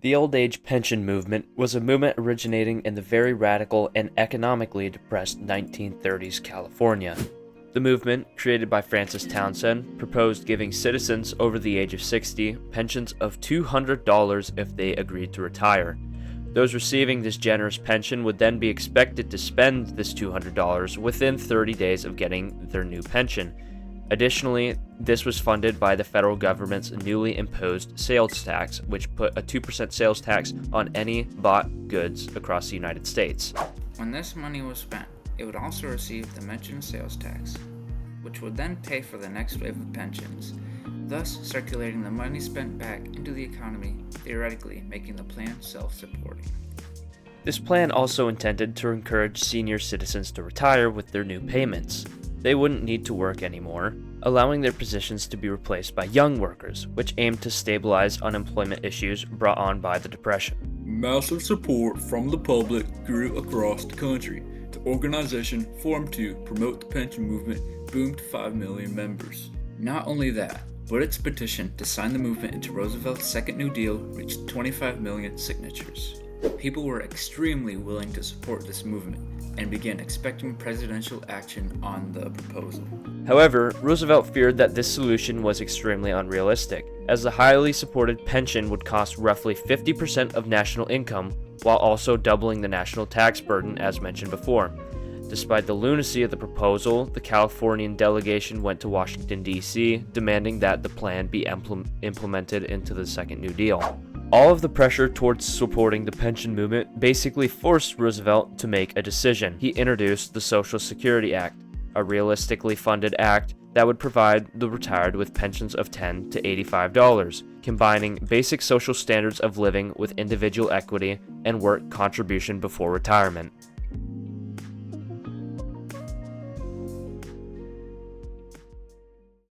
The old age pension movement was a movement originating in the very radical and economically depressed 1930s California. The movement, created by Francis Townsend, proposed giving citizens over the age of 60 pensions of $200 if they agreed to retire. Those receiving this generous pension would then be expected to spend this $200 within 30 days of getting their new pension. Additionally, this was funded by the federal government's newly imposed sales tax, which put a 2% sales tax on any bought goods across the United States. When this money was spent, it would also receive the mentioned sales tax, which would then pay for the next wave of pensions, thus circulating the money spent back into the economy, theoretically making the plan self-supporting. This plan also intended to encourage senior citizens to retire with their new payments. They wouldn't need to work anymore, allowing their positions to be replaced by young workers, which aimed to stabilize unemployment issues brought on by the Depression. Massive support from the public grew across the country. The organization formed to promote the pension movement boomed to 5 million members. Not only that, but its petition to sign the movement into Roosevelt's Second New Deal reached 25 million signatures. People were extremely willing to support this movement and began expecting presidential action on the proposal. However, Roosevelt feared that this solution was extremely unrealistic, as the highly supported pension would cost roughly 50% of national income, while also doubling the national tax burden as mentioned before. Despite the lunacy of the proposal, the Californian delegation went to Washington, D.C., demanding that the plan be implemented into the Second New Deal. All of the pressure towards supporting the pension movement basically forced Roosevelt to make a decision. He introduced the Social Security Act, a realistically funded act that would provide the retired with pensions of $10 to $85, combining basic social standards of living with individual equity and work contribution before retirement.